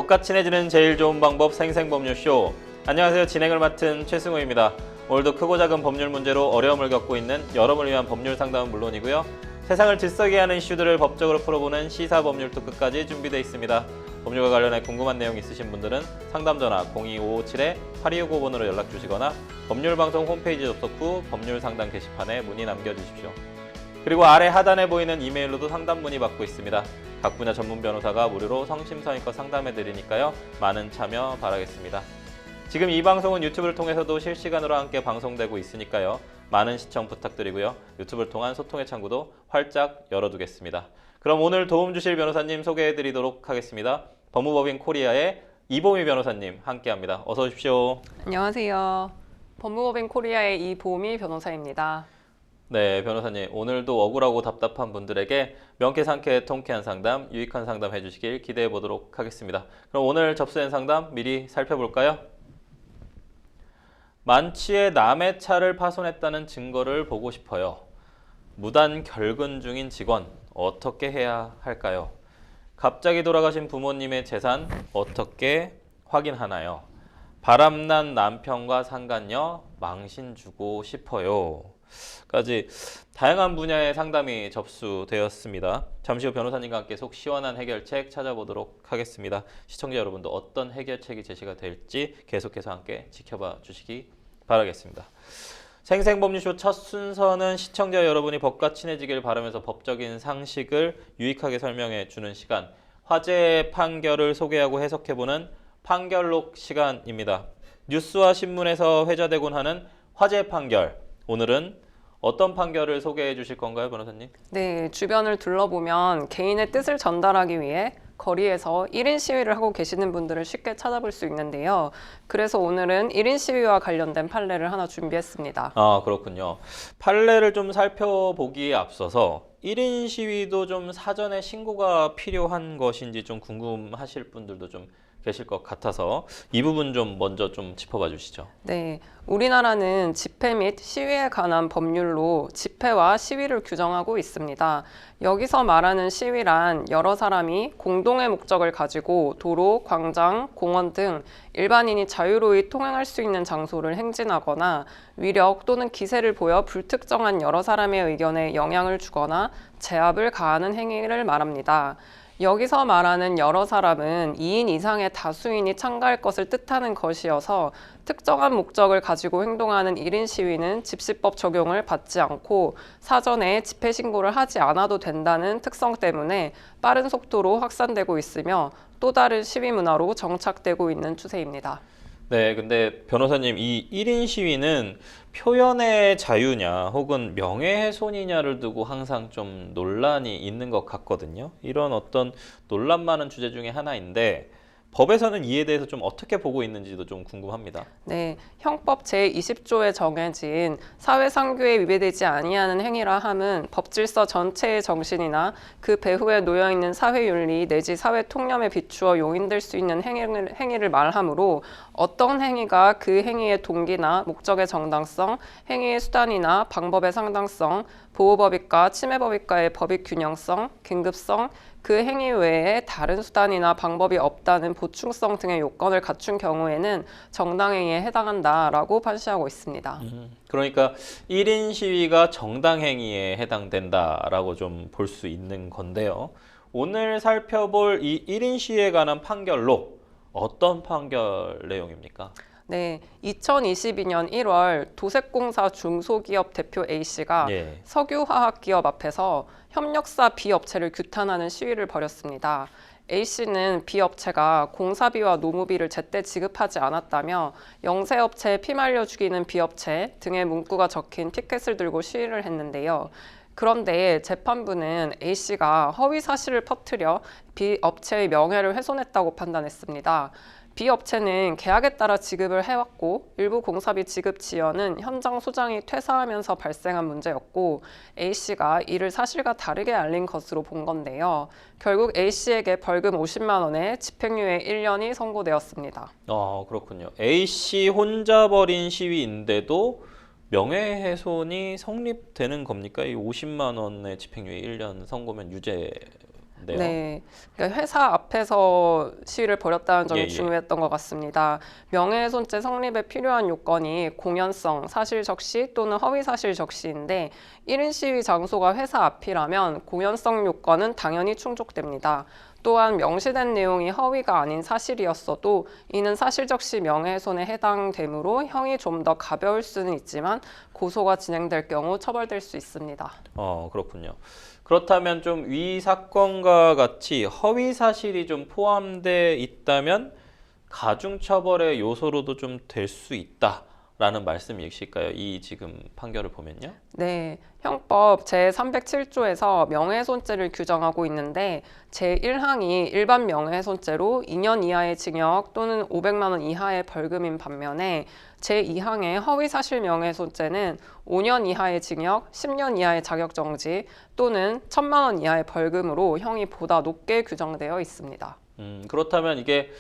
법과 친해지는 제일 좋은 방법 생생법률쇼. 안녕하세요. 진행을 맡은 최승호입니다. 오늘도 크고 작은 법률 문제로 어려움을 겪고 있는 여러분을 위한 법률 상담은 물론이고요. 세상을 들썩이게 하는 이슈들을 법적으로 풀어보는 시사법률 토크까지 준비되어 있습니다. 법률과 관련해 궁금한 내용 있으신 분들은 상담 전화 02557-8265번으로 연락 주시거나 법률방송 홈페이지 접속 후 법률 상담 게시판에 문의 남겨주십시오. 그리고 아래 하단에 보이는 이메일로도 상담 문의 받고 있습니다. 각 분야 전문 변호사가 무료로 성심성의껏 상담해드리니까요. 많은 참여 바라겠습니다. 지금 이 방송은 유튜브를 통해서도 실시간으로 함께 방송되고 있으니까요. 많은 시청 부탁드리고요. 유튜브를 통한 소통의 창구도 활짝 열어두겠습니다. 그럼 오늘 도움 주실 변호사님 소개해드리도록 하겠습니다. 법무법인 코리아의 이보미 변호사님 함께합니다. 어서 오십시오. 안녕하세요. 법무법인 코리아의 이보미 변호사입니다. 네, 변호사님 오늘도 억울하고 답답한 분들에게 명쾌상쾌 통쾌한 상담, 유익한 상담 해주시길 기대해 보도록 하겠습니다. 그럼 오늘 접수된 상담 미리 살펴볼까요? 만취해 남의 차를 파손했다는 증거를 보고 싶어요. 무단 결근 중인 직원 어떻게 해야 할까요? 갑자기 돌아가신 부모님의 재산 어떻게 확인하나요? 바람난 남편과 상간녀 망신 주고 싶어요. 까지 다양한 분야의 상담이 접수되었습니다. 잠시 후 변호사님과 함께 속 시원한 해결책 찾아보도록 하겠습니다. 시청자 여러분도 어떤 해결책이 제시가 될지 계속해서 함께 지켜봐 주시기 바라겠습니다. 생생법률쇼 첫 순서는 시청자 여러분이 법과 친해지길 바라면서 법적인 상식을 유익하게 설명해 주는 시간, 화제의 판결을 소개하고 해석해보는 판결록 시간입니다. 뉴스와 신문에서 회자되곤 하는 화제 판결, 오늘은 어떤 판결을 소개해 주실 건가요, 변호사님? 네, 주변을 둘러보면 개인의 뜻을 전달하기 위해 거리에서 1인 시위를 하고 계시는 분들을 쉽게 찾아볼 수 있는데요. 그래서 오늘은 1인 시위와 관련된 판례를 하나 준비했습니다. 아, 그렇군요. 판례를 좀 살펴보기에 앞서서 1인 시위도 좀 사전에 신고가 필요한 것인지 좀 궁금하실 분들도 좀 계실 것 같아서 이 부분 좀 먼저 좀 짚어봐 주시죠. 네, 우리나라는 집회 및 시위에 관한 법률로 집회와 시위를 규정하고 있습니다. 여기서 말하는 시위란 여러 사람이 공동의 목적을 가지고 도로, 광장, 공원 등 일반인이 자유로이 통행할 수 있는 장소를 행진하거나 위력 또는 기세를 보여 불특정한 여러 사람의 의견에 영향을 주거나 제압을 가하는 행위를 말합니다. 여기서 말하는 여러 사람은 2인 이상의 다수인이 참가할 것을 뜻하는 것이어서 특정한 목적을 가지고 행동하는 1인 시위는 집시법 적용을 받지 않고 사전에 집회 신고를 하지 않아도 된다는 특성 때문에 빠른 속도로 확산되고 있으며 또 다른 시위 문화로 정착되고 있는 추세입니다. 네, 근데 변호사님 이 1인 시위는 표현의 자유냐 혹은 명예훼손이냐를 두고 항상 좀 논란이 있는 것 같거든요. 이런 어떤 논란 많은 주제 중에 하나인데 법에서는 이에 대해서 좀 어떻게 보고 있는지도 좀 궁금합니다. 네, 형법 제20조에 정해진 사회상규에 위배되지 아니하는 행위라 함은 법질서 전체의 정신이나 그 배후에 놓여있는 사회윤리 내지 사회통념에 비추어 용인될 수 있는 행위를 말하므로 어떤 행위가 그 행위의 동기나 목적의 정당성, 행위의 수단이나 방법의 상당성, 보호법익과 침해법익과의 법익 균형성, 긴급성, 그 행위 외에 다른 수단이나 방법이 없다는 보충성 등의 요건을 갖춘 경우에는 정당행위에 해당한다라고 판시하고 있습니다. 그러니까 1인 시위가 정당행위에 해당된다라고 좀 볼 수 있는 건데요. 오늘 살펴볼 이 1인 시위에 관한 판결로 어떤 판결 내용입니까? 네, 2022년 1월 도색공사 중소기업 대표 A씨가 석유화학기업 앞에서 협력사 B업체를 규탄하는 시위를 벌였습니다. A씨는 B업체가 공사비와 노무비를 제때 지급하지 않았다며 영세업체에 피말려 죽이는 B업체 등의 문구가 적힌 피켓을 들고 시위를 했는데요. 그런데 재판부는 A씨가 허위 사실을 퍼뜨려 B업체의 명예를 훼손했다고 판단했습니다. B업체는 계약에 따라 지급을 해왔고 일부 공사비 지급 지연은 현장 소장이 퇴사하면서 발생한 문제였고 A씨가 이를 사실과 다르게 알린 것으로 본 건데요. 결국 A씨에게 벌금 50만 원에 집행유예 1년이 선고되었습니다. 그렇군요. A씨 혼자 벌인 시위인데도 명예훼손이 성립되는 겁니까? 이 50만 원의 집행유예 1년 선고면 유죄 같은데요. 네, 그러니까 회사 앞에서 시위를 벌였다는 점이 예, 예. 중요했던 것 같습니다. 명예훼손죄 성립에 필요한 요건이 공연성, 사실적시 또는 허위사실적시인데 1인 시위 장소가 회사 앞이라면 공연성 요건은 당연히 충족됩니다. 또한 명시된 내용이 허위가 아닌 사실이었어도 이는 사실적시 명예훼손에 해당되므로 형이 좀 더 가벼울 수는 있지만 고소가 진행될 경우 처벌될 수 있습니다. 그렇군요. 그렇다면 좀 위 사건과 같이 허위 사실이 좀 포함되어 있다면 가중처벌의 요소로도 좀 될 수 있다라는 말씀이실까요? 이 지금 판결을 보면요. 네, 형법 제307조에서 명예훼손죄를 규정하고 있는데 제1항이 일반 명예훼손죄로 2년 이하의 징역 또는 500만 원 이하의 벌금인 반면에 제2항의 허위사실 명예훼손죄는 5년 이하의 징역, 10년 이하의 자격정지 또는 1,000만 원 이하의 벌금으로 형이 보다 높게 규정되어 있습니다. 그렇다면 이게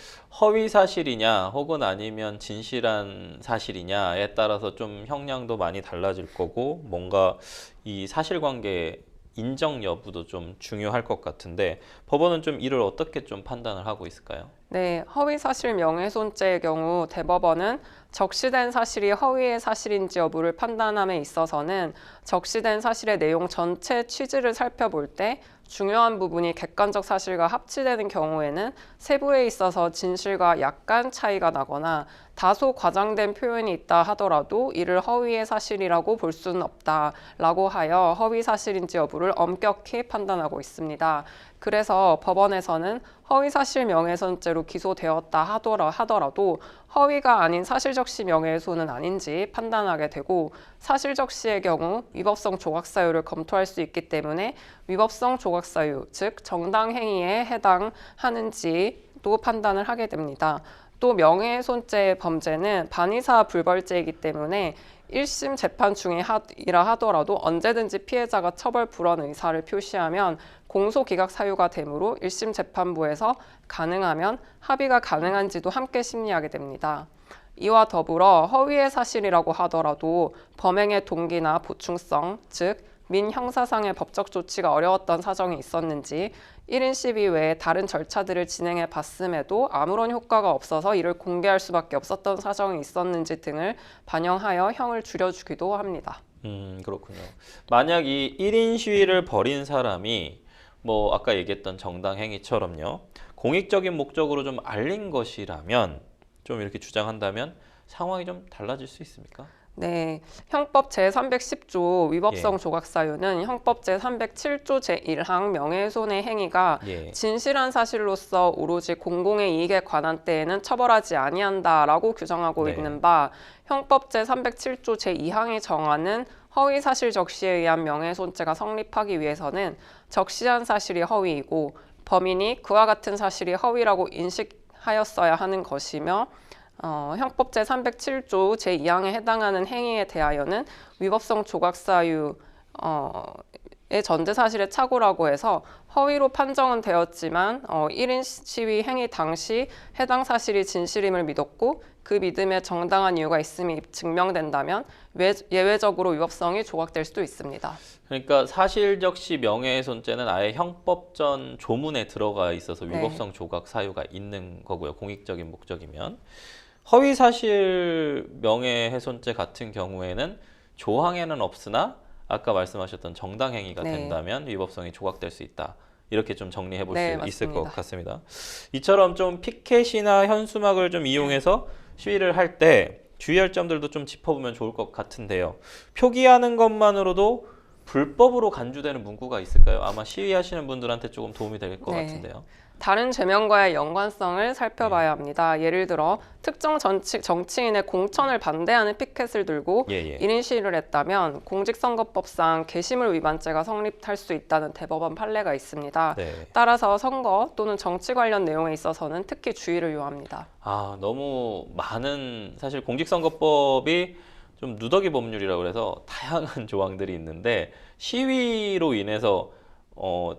허위 사실이냐 혹은 아니면 진실한 사실이냐에 따라서 좀 형량도 많이 달라질 거고 뭔가 이 사실관계 인정 여부도 좀 중요할 것 같은데 법원은 좀 이를 어떻게 좀 판단을 하고 있을까요? 네, 허위사실 명예훼손죄의 경우 대법원은 적시된 사실이 허위의 사실인지 여부를 판단함에 있어서는 적시된 사실의 내용 전체 취지를 살펴볼 때 중요한 부분이 객관적 사실과 합치되는 경우에는 세부에 있어서 진실과 약간 차이가 나거나 다소 과장된 표현이 있다 하더라도 이를 허위의 사실이라고 볼 수는 없다라고 하여 허위 사실인지 여부를 엄격히 판단하고 있습니다. 그래서 법원에서는 허위사실 명예훼손죄로 기소되었다 하더라도 허위가 아닌 사실적시 명예훼손은 아닌지 판단하게 되고 사실적시의 경우 위법성 조각사유를 검토할 수 있기 때문에 위법성 조각사유, 즉 정당행위에 해당하는지도 판단을 하게 됩니다. 또 명예훼손죄의 범죄는 반의사 불벌죄이기 때문에 1심 재판 중이라 하더라도 언제든지 피해자가 처벌 불원 의사를 표시하면 공소기각 사유가 되므로 1심 재판부에서 가능하면 합의가 가능한지도 함께 심리하게 됩니다. 이와 더불어 허위의 사실이라고 하더라도 범행의 동기나 보충성, 즉 민형사상의 법적 조치가 어려웠던 사정이 있었는지 1인 시위 외에 다른 절차들을 진행해 봤음에도 아무런 효과가 없어서 이를 공개할 수밖에 없었던 사정이 있었는지 등을 반영하여 형을 줄여주기도 합니다. 그렇군요. 만약 이 1인 시위를 벌인 사람이 뭐 아까 얘기했던 정당 행위처럼요. 공익적인 목적으로 좀 알린 것이라면 좀 이렇게 주장한다면 상황이 좀 달라질 수 있습니까? 네, 형법 제310조 위법성 예. 조각사유는 형법 제307조 제1항 명예훼손의 행위가 진실한 사실로서 오로지 공공의 이익에 관한 때에는 처벌하지 아니한다라고 규정하고 있는 바 형법 제307조 제2항이 정하는 허위사실 적시에 의한 명예훼손죄가 성립하기 위해서는 적시한 사실이 허위이고 범인이 그와 같은 사실이 허위라고 인식하였어야 하는 것이며 형법 제307조 제2항에 해당하는 행위에 대하여는 위법성 조각사유의 전제사실의 착오라고 해서 허위로 판정은 되었지만 1인 시위 행위 당시 해당 사실이 진실임을 믿었고 그 믿음에 정당한 이유가 있음이 증명된다면 예외적으로 위법성이 조각될 수도 있습니다. 그러니까 사실적시 명예훼손죄는 아예 형법전 조문에 들어가 있어서 위법성 조각 사유가 있는 거고요. 공익적인 목적이면. 허위사실 명예훼손죄 같은 경우에는 조항에는 없으나 아까 말씀하셨던 정당행위가 된다면 위법성이 조각될 수 있다. 이렇게 좀 정리해 볼 수 있을 것 같습니다. 이처럼 좀 피켓이나 현수막을 좀 이용해서 시위를 할 때 주의할 점들도 좀 짚어보면 좋을 것 같은데요. 표기하는 것만으로도 불법으로 간주되는 문구가 있을까요? 아마 시위하시는 분들한테 조금 도움이 될 것 같은데요. 다른 죄명과의 연관성을 살펴봐야 합니다. 예를 들어 특정 정치인의 공천을 반대하는 피켓을 들고 1인 시위를 했다면 공직선거법상 게시물 위반죄가 성립할 수 있다는 대법원 판례가 있습니다. 따라서 선거 또는 정치 관련 내용에 있어서는 특히 주의를 요합니다. 너무 많은 사실 공직선거법이 좀 누더기 법률이라고 그래서 다양한 조항들이 있는데 시위로 인해서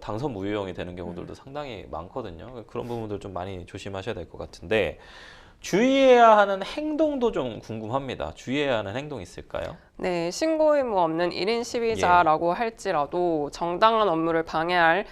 당선 무효형이 되는 경우들도 상당히 많거든요. 그런 부분들 좀 많이 조심하셔야 될 것 같은데 주의해야 하는 행동도 좀 궁금합니다. 주의해야 하는 행동 있을까요? 네, 신고 의무 없는 1인 시위자라고 할지라도 정당한 업무를 방해할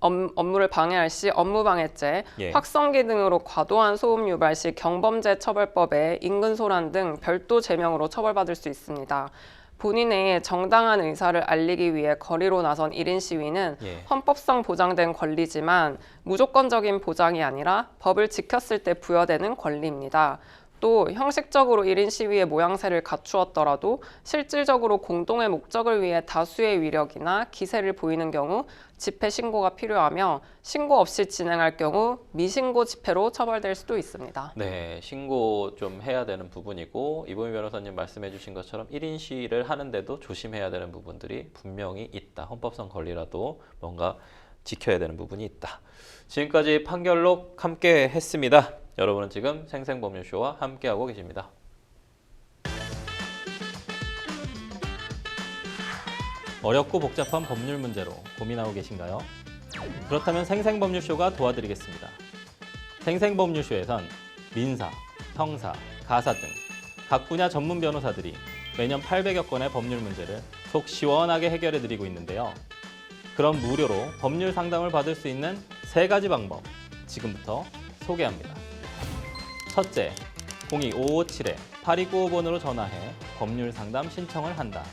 업무를 방해할 시 업무방해죄, 확성기 등으로 과도한 소음 유발 시 경범죄 처벌법에 인근소란 등 별도 제명으로 처벌받을 수 있습니다. 본인의 정당한 의사를 알리기 위해 거리로 나선 1인 시위는 헌법상 보장된 권리지만 무조건적인 보장이 아니라 법을 지켰을 때 부여되는 권리입니다. 또 형식적으로 1인 시위의 모양새를 갖추었더라도 실질적으로 공동의 목적을 위해 다수의 위력이나 기세를 보이는 경우 집회 신고가 필요하며 신고 없이 진행할 경우 미신고 집회로 처벌될 수도 있습니다. 네, 신고 좀 해야 되는 부분이고 이보미 변호사님 말씀해 주신 것처럼 1인 시위를 하는데도 조심해야 되는 부분들이 분명히 있다. 헌법상 권리라도 뭔가 지켜야 되는 부분이 있다. 지금까지 판결록 함께 했습니다. 여러분은 지금 생생법률쇼와 함께하고 계십니다. 어렵고 복잡한 법률 문제로 고민하고 계신가요? 그렇다면 생생법률쇼가 도와드리겠습니다. 생생법률쇼에선 민사, 형사, 가사 등 각 분야 전문 변호사들이 매년 800여 건의 법률 문제를 속 시원하게 해결해드리고 있는데요. 그럼 무료로 법률 상담을 받을 수 있는 3가지 방법 지금부터 소개합니다. 첫째, 02-557-8295번으로 전화해 법률 상담 신청을 한다.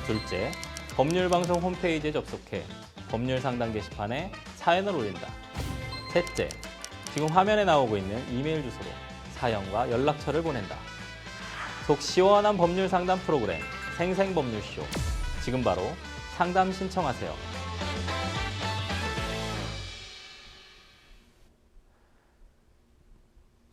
둘째, 법률방송 홈페이지에 접속해 법률 상담 게시판에 사연을 올린다. 셋째, 지금 화면에 나오고 있는 이메일 주소로 사연과 연락처를 보낸다. 속 시원한 법률 상담 프로그램 생생법률쇼. 지금 바로 상담 신청하세요.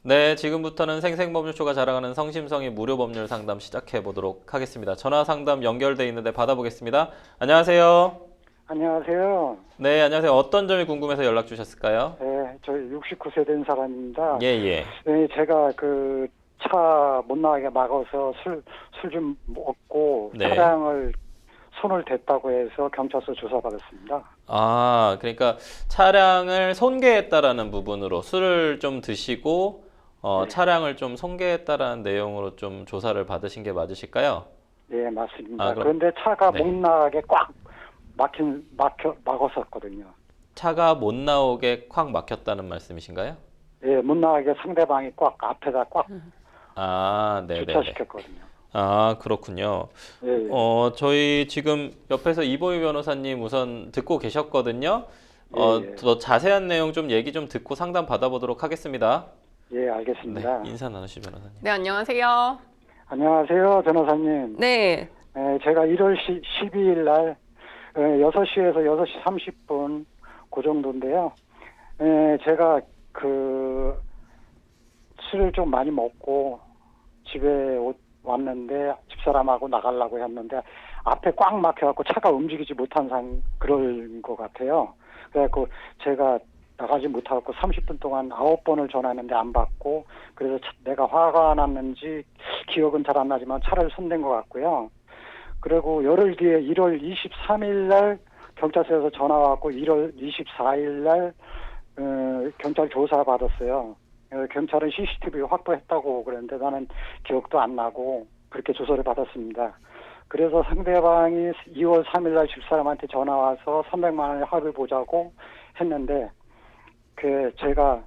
네, 지금부터는 생생법률쇼가 자랑하는 성심성의 무료 법률 상담 시작해 보도록 하겠습니다. 전화 상담 연결돼 있는데 받아보겠습니다. 안녕하세요. 안녕하세요. 네, 안녕하세요. 어떤 점이 궁금해서 연락 주셨을까요? 네, 저 69세 된 사람입니다. 예. 네, 제가 그 차 못 나가게 막아서 술 좀 먹고 차량을 손을 댔다고 해서 경찰서 조사받았습니다. 아, 그러니까 차량을 손괴했다라는 부분으로 술을 좀 드시고 차량을 좀 손괴했다라는 내용으로 좀 조사를 받으신 게 맞으실까요? 네, 맞습니다. 그런데 차가 못 나가게 꽉 막았었거든요. 차가 못 나오게 콱 막혔다는 말씀이신가요? 네, 못 나가게 상대방이 꽉 앞에다 꽉 주차시켰거든요. 아, 그렇군요. 네. 저희 지금 옆에서 이보미 변호사님 우선 듣고 계셨거든요. 더 자세한 내용 좀 얘기 좀 듣고 상담 받아보도록 하겠습니다. 예, 알겠습니다. 네, 인사 나누시죠, 변호사님. 네, 안녕하세요. 안녕하세요, 변호사님. 네. 제가 1월 12일 날 6시에서 6시 30분 그 정도인데요. 제가 그 술을 좀 많이 먹고 집에 왔는데 집사람하고 나가려고 했는데 앞에 꽉 막혀갖고 차가 움직이지 못한 그런 것 같아요. 그래갖고 제가 나가지 못하고 30분 동안 9번을 전화했는데 안 받고 그래서 내가 화가 났는지 기억은 잘 안 나지만 차를 손댄 것 같고요. 그리고 열흘 뒤에 1월 23일 날 경찰서에서 전화 왔고 1월 24일 날 경찰 조사 받았어요. 경찰은 CCTV 확보했다고 그랬는데 나는 기억도 안 나고 그렇게 조사를 받았습니다. 그래서 상대방이 2월 3일 날 집사람한테 전화 와서 300만 원을 합의 보자고 했는데 제가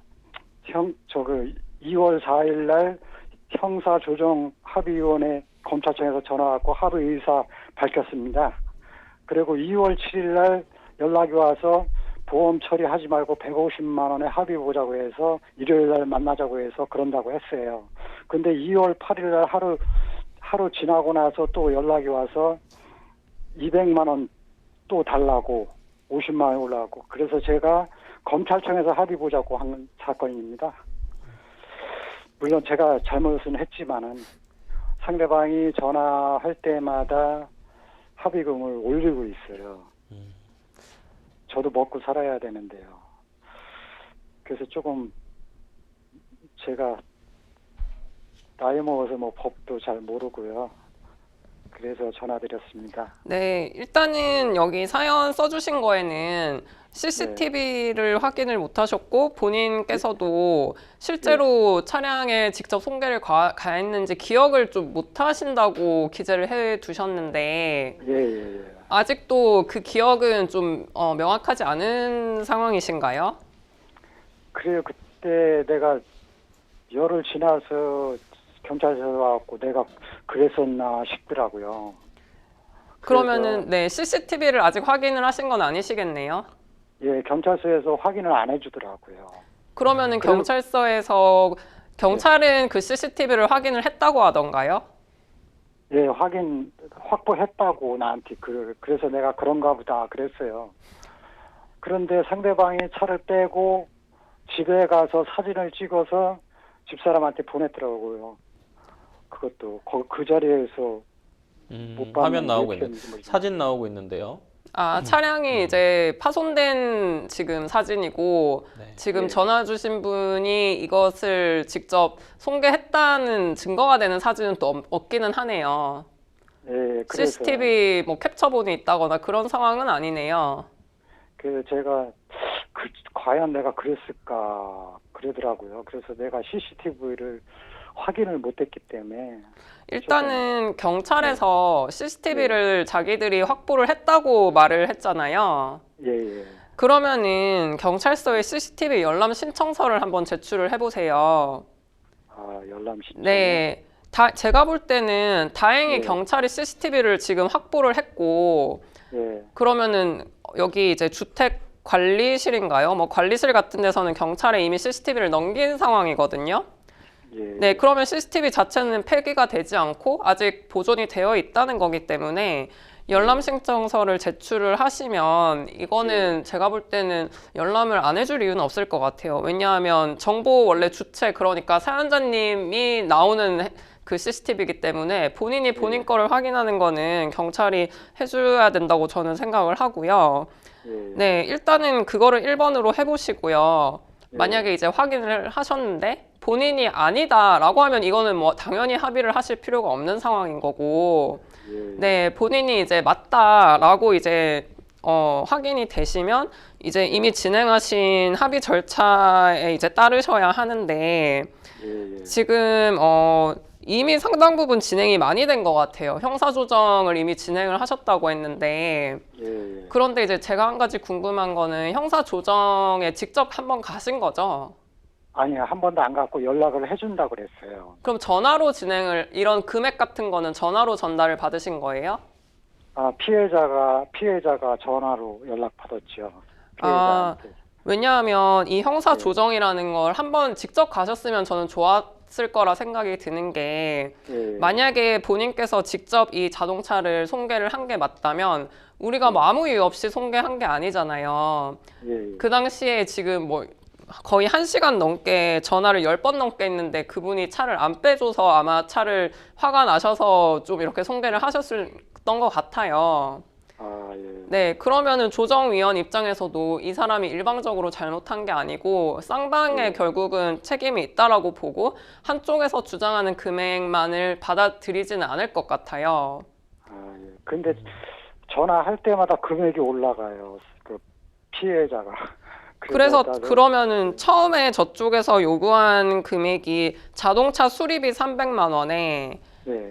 2월 4일 날 형사조정합의위원회 검찰청에서 전화 왔고 합의 의사 밝혔습니다. 그리고 2월 7일 날 연락이 와서 보험 처리하지 말고 150만 원에 합의 보자고 해서 일요일 날 만나자고 해서 그런다고 했어요. 근데 2월 8일 날 하루 지나고 나서 또 연락이 와서 200만 원 또 달라고 50만 원 올라가고 그래서 제가 검찰청에서 합의 보자고 한 사건입니다. 물론 제가 잘못은 했지만은 상대방이 전화할 때마다 합의금을 올리고 있어요. 저도 먹고 살아야 되는데요. 그래서 조금 제가 나이 먹어서 뭐 법도 잘 모르고요. 그래서 전화드렸습니다. 네, 일단은 여기 사연 써주신 거에는 CCTV를 확인을 못 하셨고 본인께서도 실제로 차량에 직접 손괴를 가했는지 기억을 좀 못 하신다고 기재를 해 두셨는데 아직도 그 기억은 좀 명확하지 않은 상황이신가요? 그래요. 그때 내가 열흘 지나서 경찰서 와갖고 내가 그랬었나 싶더라고요. 그러면은 네, CCTV를 아직 확인을 하신 건 아니시겠네요. 예, 경찰서에서 확인을 안 해주더라고요. 그러면은 경찰서에서 경찰은 그 CCTV를 확인을 했다고 하던가요? 예, 확보했다고 나한테 그래서 내가 그런가 보다 그랬어요. 그런데 상대방이 차를 빼고 집에 가서 사진을 찍어서 집사람한테 보냈더라고요. 그것도 그 자리에서 못 화면 나오고 있는 모르겠는데. 사진 나오고 있는데요. 차량이 이제 파손된 지금 사진이고 네. 지금 전화 주신 분이 이것을 직접 손괴했다는 증거가 되는 사진은 또 없기는 하네요. 예, 그래서 CCTV 뭐 캡처본이 있다거나 그런 상황은 아니네요. 그 제가 과연 내가 그랬을까 그러더라고요. 그래서 내가 CCTV를 확인을 못했기 때문에 일단은 경찰에서 CCTV를 자기들이 확보를 했다고 말을 했잖아요. 예. 그러면은 경찰서에 CCTV 열람 신청서를 한번 제출을 해보세요. 열람 신청. 네. 제가 볼 때는 다행히 경찰이 CCTV를 지금 확보를 했고, 그러면은 여기 이제 주택 관리실인가요? 뭐 관리실 같은 데서는 경찰에 이미 CCTV를 넘긴 상황이거든요. 네, 그러면 CCTV 자체는 폐기가 되지 않고 아직 보존이 되어 있다는 거기 때문에 열람 신청서를 제출을 하시면 이거는 제가 볼 때는 열람을 안 해줄 이유는 없을 것 같아요. 왜냐하면 정보 원래 주체, 그러니까 사연자님이 나오는 그 CCTV이기 때문에 본인이 본인 거를 확인하는 거는 경찰이 해줘야 된다고 저는 생각을 하고요. 네, 일단은 그거를 1번으로 해보시고요. 만약에 이제 확인을 하셨는데 본인이 아니다라고 하면 이거는 뭐 당연히 합의를 하실 필요가 없는 상황인 거고, 네, 본인이 이제 맞다라고 이제 확인이 되시면 이제 이미 진행하신 합의 절차에 이제 따르셔야 하는데 지금 이미 상당 부분 진행이 많이 된 것 같아요. 형사조정을 이미 진행을 하셨다고 했는데 그런데 이제 제가 한 가지 궁금한 거는 형사조정에 직접 한번 가신 거죠? 아니요, 한 번도 안 갖고 연락을 해준다고 그랬어요. 그럼 전화로 이런 금액 같은 거는 전화로 전달을 받으신 거예요? 피해자가 전화로 연락 받았죠. 피해자한테. 왜냐하면 이 형사 조정이라는 걸 한번 직접 가셨으면 저는 좋았을 거라 생각이 드는 게 만약에 본인께서 직접 이 자동차를 손괴를 한 게 맞다면 우리가 뭐 아무 이유 없이 손괴한 게 아니잖아요. 그 당시에 지금 뭐 거의 1시간 넘게 전화를 10번 넘게 했는데 그분이 차를 안 빼줘서 아마 차를 화가 나셔서 좀 이렇게 손괴를 하셨던 것 같아요. 네, 그러면은 조정위원 입장에서도 이 사람이 일방적으로 잘못한 게 아니고 쌍방에 결국은 책임이 있다라고 보고 한쪽에서 주장하는 금액만을 받아들이지는 않을 것 같아요. 근데 전화할 때마다 금액이 올라가요. 그 피해자가. 그래서 그러면은 처음에 저쪽에서 요구한 금액이 자동차 수리비 300만 원에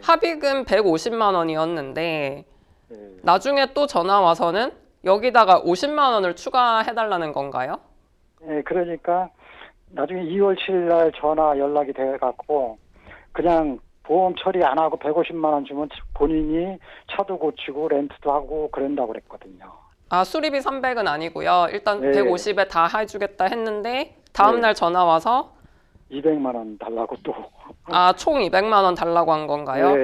합의금 150만 원이었는데 나중에 또 전화 와서는 여기다가 50만 원을 추가해달라는 건가요? 네, 그러니까 나중에 2월 7일 날 전화 연락이 돼갖고 그냥 보험 처리 안 하고 150만 원 주면 본인이 차도 고치고 렌트도 하고 그런다고 그랬거든요. 수리비 300은 아니고요. 일단 150에 다 해주겠다 했는데 다음날 전화 와서 200만 원 달라고 또. 총 200만 원 달라고 한 건가요?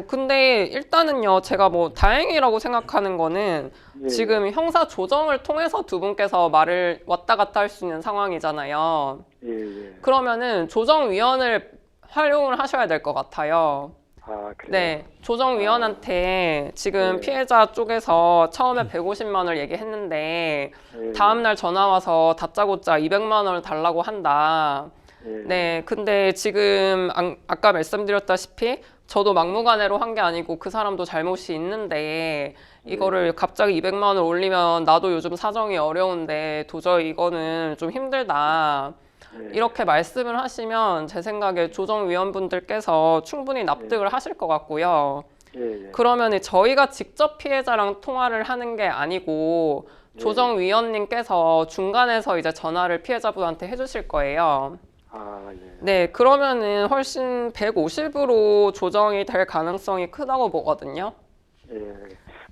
근데 일단은요, 제가 뭐 다행이라고 생각하는 거는 지금 형사 조정을 통해서 두 분께서 말을 왔다 갔다 할 수 있는 상황이잖아요. 그러면은 조정위원을 활용을 하셔야 될 것 같아요. 그래요? 네, 조정위원한테 지금 피해자 쪽에서 처음에 150만 원을 얘기했는데 다음날 전화 와서 다짜고짜 200만 원을 달라고 한다. 네, 근데 지금 아까 말씀드렸다시피 저도 막무가내로 한 게 아니고 그 사람도 잘못이 있는데 이거를 갑자기 200만 원을 올리면 나도 요즘 사정이 어려운데 도저히 이거는 좀 힘들다. 이렇게 말씀을 하시면 제 생각에 조정위원분들께서 충분히 납득을 하실 것 같고요. 그러면 저희가 직접 피해자랑 통화를 하는 게 아니고 조정위원님께서 중간에서 이제 전화를 피해자분한테 해주실 거예요. 네, 그러면은 훨씬 150으로 조정이 될 가능성이 크다고 보거든요.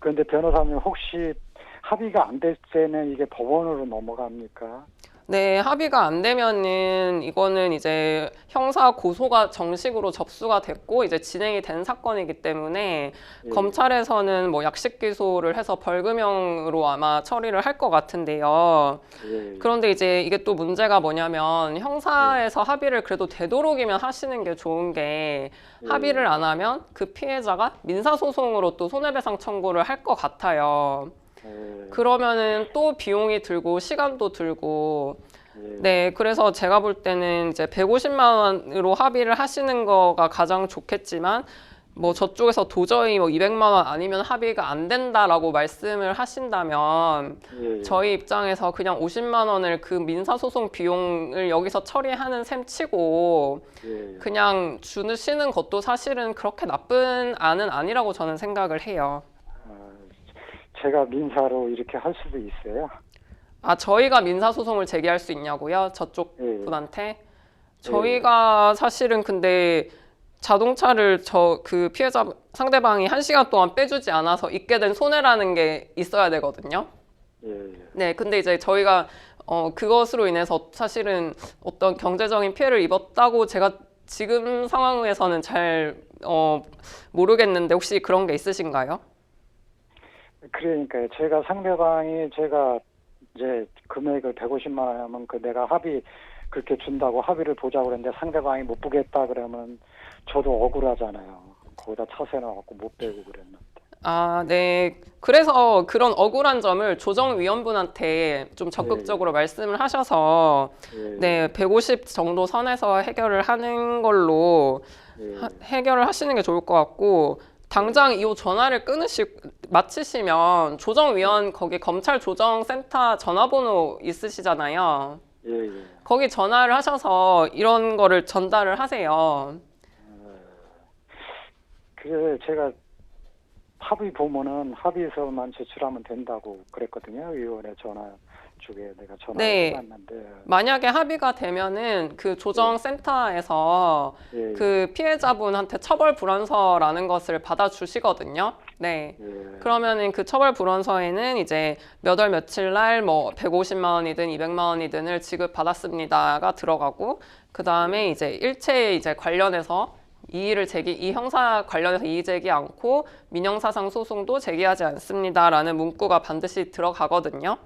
그런데 변호사님 혹시 합의가 안 될 때는 이게 법원으로 넘어갑니까? 네, 합의가 안 되면은 이거는 이제 형사 고소가 정식으로 접수가 됐고 이제 진행이 된 사건이기 때문에 검찰에서는 뭐 약식 기소를 해서 벌금형으로 아마 처리를 할 것 같은데요. 그런데 이제 이게 또 문제가 뭐냐면 형사에서 합의를 그래도 되도록이면 하시는 게 좋은 게 합의를 안 하면 그 피해자가 민사소송으로 또 손해배상 청구를 할 것 같아요. 그러면은 또 비용이 들고 시간도 들고 네, 그래서 제가 볼 때는 이제 150만 원으로 합의를 하시는 거가 가장 좋겠지만 뭐 저쪽에서 도저히 뭐 200만 원 아니면 합의가 안 된다라고 말씀을 하신다면 저희 입장에서 그냥 50만 원을 그 민사소송 비용을 여기서 처리하는 셈 치고 그냥 주시는 것도 사실은 그렇게 나쁜 안은 아니라고 저는 생각을 해요. 제가 민사로 이렇게 할 수도 있어요? 아, 저희가 민사소송을 제기할 수 있냐고요? 저쪽 분한테? 저희가 사실은 근데 자동차를 그 피해자 상대방이 1시간 동안 빼주지 않아서 있게 된 손해라는 게 있어야 되거든요. 네, 근데 이제 저희가 그것으로 인해서 사실은 어떤 경제적인 피해를 입었다고 제가 지금 상황에서는 잘 모르겠는데 혹시 그런 게 있으신가요? 그러니까요. 제가 상대방이 제가 이제 금액을 150만 원 하면 그 내가 합의 그렇게 준다고 합의를 보자고 그랬는데 상대방이 못 보겠다 그러면 저도 억울하잖아요. 거기다 차세 나갖고 못 빼고 그랬는데. 아, 네. 그래서 그런 억울한 점을 조정위원분한테 좀 적극적으로 말씀을 하셔서 네, 150 정도 선에서 해결을 하는 걸로 해결을 하시는 게 좋을 것 같고 당장 이 전화를 마치시면 조정위원 거기 검찰 조정센터 전화번호 있으시잖아요. 거기 전화를 하셔서 이런 거를 전달을 하세요. 그래 제가 합의 보면은 합의서만 제출하면 된다고 그랬거든요. 의원의 전화 쪽에 내가 전화를 해봤는데 만약에 합의가 되면은 그 조정센터에서 그 피해자분한테 처벌 불원서라는 것을 받아주시거든요. 네. 그러면은 그 처벌 불원서에는 이제 몇 월 며칠 날 뭐 150만 원이든 200만 원이든을 지급받았습니다가 들어가고 그 다음에 이제 일체에 이제 관련해서 이 형사 관련해서 이의 제기 않고 민형사상 소송도 제기하지 않습니다라는 문구가 반드시 들어가거든요.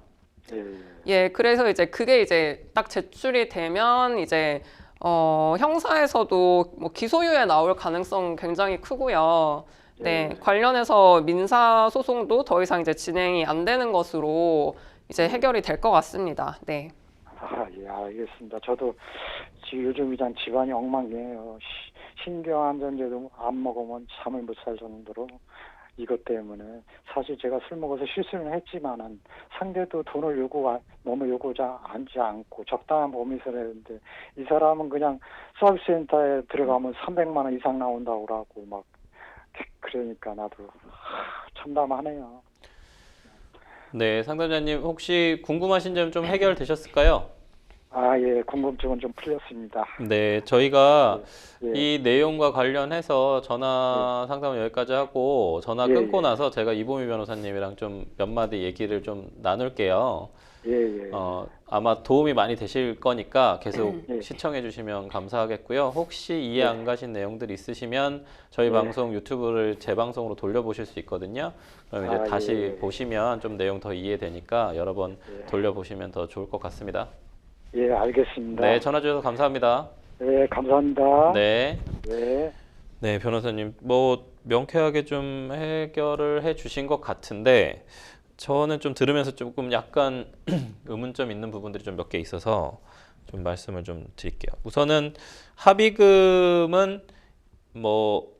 예, 그래서 이제 그게 이제 딱 제출이 되면 이제 형사에서도 뭐 기소유예 나올 가능성 굉장히 크고요. 네, 관련해서 민사 소송도 더 이상 이제 진행이 안 되는 것으로 이제 해결이 될 것 같습니다. 네. 예, 알겠습니다. 저도 지금 요즘 이런 집안이 엉망이에요. 신경안전제도 안 먹으면 잠을 못 살 정도로 이것 때문에 사실 제가 술 먹어서 실수는 했지만은 상대도 돈을 너무 요구하지 않고 적당한 범위에서 내는데 이 사람은 그냥 서비스센터에 들어가면 300만 원 이상 나온다고 하고 막 그러니까 나도 참담하네요. 네, 상담자님 혹시 궁금하신 점 좀 해결되셨을까요? 예, 궁금증은 좀 풀렸습니다. 네, 저희가 이 내용과 관련해서 전화 상담을 여기까지 하고 전화 끊고 나서 제가 이보미 변호사님이랑 좀 몇 마디 얘기를 좀 나눌게요. 아마 도움이 많이 되실 거니까 계속 시청해 주시면 감사하겠고요. 혹시 이해 안 가신 내용들 있으시면 저희 방송 유튜브를 재방송으로 돌려보실 수 있거든요. 그럼 이제 다시 보시면 좀 내용 더 이해되니까 여러 번 돌려보시면 더 좋을 것 같습니다. 예, 알겠습니다. 네, 전화 주셔서 감사합니다. 네, 감사합니다. 네. 네. 네, 변호사님, 뭐 명쾌하게 좀 해결을 해 주신 것 같은데 저는 좀 들으면서 조금 약간 의문점 있는 부분들이 좀 몇 개 있어서 좀 말씀을 좀 드릴게요. 우선은 합의금은 뭐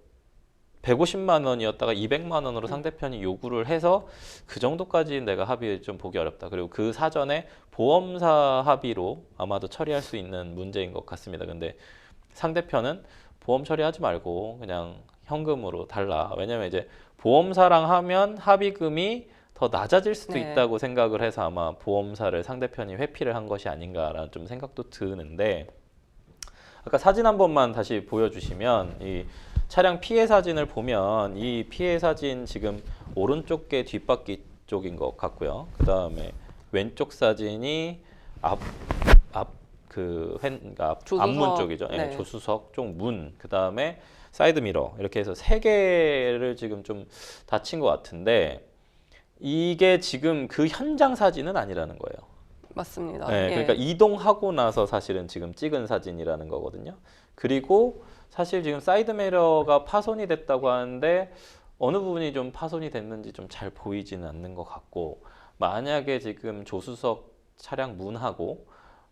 150만 원이었다가 200만 원으로 상대편이 요구를 해서 그 정도까지 내가 합의 좀 보기 어렵다. 그리고 그 사전에 보험사 합의로 아마도 처리할 수 있는 문제인 것 같습니다. 근데 상대편은 보험 처리하지 말고 그냥 현금으로 달라. 왜냐면 이제 보험사랑 하면 합의금이 더 낮아질 수도 네. 있다고 생각을 해서 아마 보험사를 상대편이 회피를 한 것이 아닌가라는 좀 생각도 드는데, 아까 사진 한 번만 다시 보여주시면 이 차량 피해 사진을 보면 이 피해 사진 지금 오른쪽 게 뒷바퀴 쪽인 것 같고요. 그 다음에 왼쪽 사진이 그러니까 조수석. 앞문 쪽이죠. 예, 네. 조수석 쪽 문. 그 다음에 사이드 미러. 이렇게 해서 세 개를 지금 좀 다친 것 같은데, 이게 지금 그 현장 사진은 아니라는 거예요. 맞습니다. 네, 예. 그러니까 이동하고 나서 사실은 지금 찍은 사진이라는 거거든요. 그리고 사실 지금 사이드 미러가 파손이 됐다고 하는데 어느 부분이 좀 파손이 됐는지 좀 잘 보이지는 않는 것 같고, 만약에 지금 조수석 차량 문하고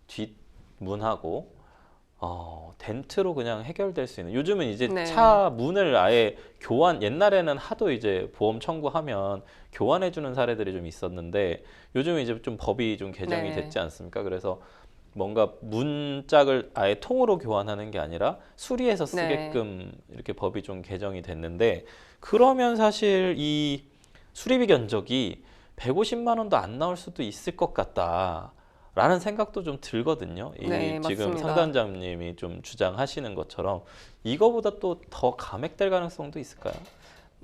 뒷문하고 덴트로 그냥 해결될 수 있는, 요즘은 이제 네. 차 문을 아예 옛날에는 하도 이제 보험 청구하면 교환해 주는 사례들이 좀 있었는데 요즘은 이제 좀 법이 좀 개정이 네. 됐지 않습니까? 그래서 뭔가 문짝을 아예 통으로 교환하는 게 아니라 수리해서 쓰게끔 이렇게 법이 좀 개정이 됐는데, 그러면 사실 이 수리비 견적이 150만 원도 안 나올 수도 있을 것 같다. 라는 생각도 좀 들거든요. 네, 지금 맞습니다. 상단장님이 좀 주장하시는 것처럼 이거보다 또 더 감액될 가능성도 있을까요?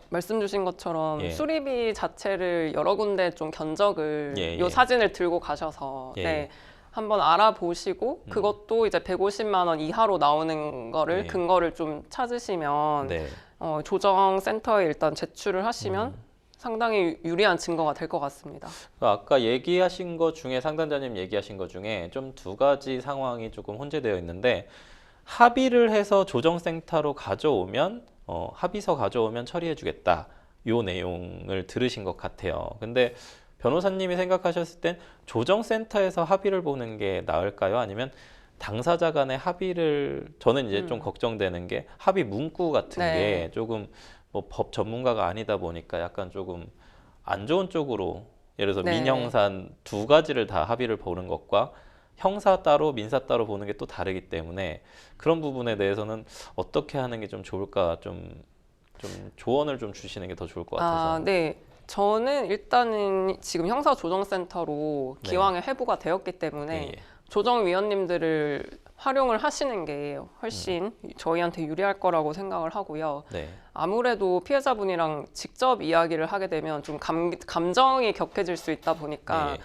말씀 주신 것처럼 예. 수리비 자체를 여러 군데 좀 견적을 예, 요 예. 사진을 들고 가셔서 예, 네, 예. 한번 알아보시고 그것도 이제 150만 원 이하로 나오는 거를 예. 근거를 좀 찾으시면 네. 조정센터에 일단 제출을 하시면 상당히 유리한 증거가 될 것 같습니다. 아까 얘기하신 것 중에 상단자님 얘기하신 것 중에 좀 두 가지 상황이 조금 혼재되어 있는데, 합의를 해서 조정센터로 가져오면 합의서 가져오면 처리해주겠다, 요 내용을 들으신 것 같아요. 근데 변호사님이 생각하셨을 땐 조정센터에서 합의를 보는 게 나을까요? 아니면 당사자 간의 합의를, 저는 이제 좀 걱정되는 게 합의 문구 같은 네. 게 조금 뭐 법 전문가가 아니다 보니까 약간 조금 안 좋은 쪽으로, 예를 들어서 네. 민형사 두 가지를 다 합의를 보는 것과 형사 따로 민사 따로 보는 게 또 다르기 때문에 그런 부분에 대해서는 어떻게 하는 게 좀 좋을까, 좀 조언을 좀 주시는 게 더 좋을 것 같아서. 네. 저는 일단은 지금 형사조정센터로 네. 기왕에 회부가 되었기 때문에 예, 예. 조정위원님들을 활용을 하시는 게 훨씬 저희한테 유리할 거라고 생각을 하고요. 네. 아무래도 피해자분이랑 직접 이야기를 하게 되면 좀 감정이 격해질 수 있다 보니까 예,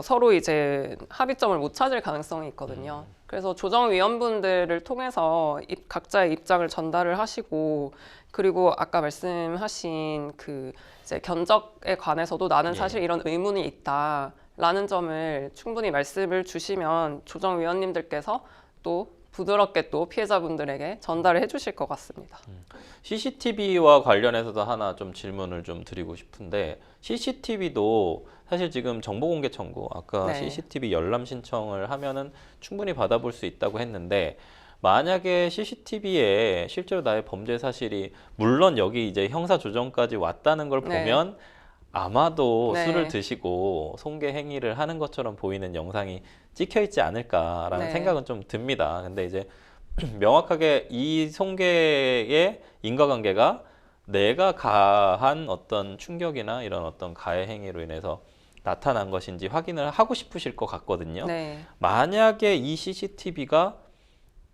서로 이제 합의점을 못 찾을 가능성이 있거든요. 그래서 조정위원분들을 통해서 각자의 입장을 전달을 하시고, 그리고 아까 말씀하신 그 이제 견적에 관해서도 나는 사실 이런 의문이 있다라는 점을 충분히 말씀을 주시면 조정위원님들께서 또 부드럽게 또 피해자분들에게 전달을 해주실 것 같습니다. CCTV와 관련해서도 하나 좀 질문을 좀 드리고 싶은데, CCTV도 사실 지금 정보공개 청구, 아까 네. CCTV 열람 신청을 하면은 충분히 받아볼 수 있다고 했는데, 만약에 CCTV에 실제로 나의 범죄 사실이, 물론 여기 이제 형사 조정까지 왔다는 걸 네. 보면 아마도 네. 술을 드시고 손괴 행위를 하는 것처럼 보이는 영상이 찍혀 있지 않을까라는 네. 생각은 좀 듭니다. 근데 이제 명확하게 이 손괴의 인과관계가 내가 가한 어떤 충격이나 이런 어떤 가해 행위로 인해서 나타난 것인지 확인을 하고 싶으실 것 같거든요. 네. 만약에 이 CCTV가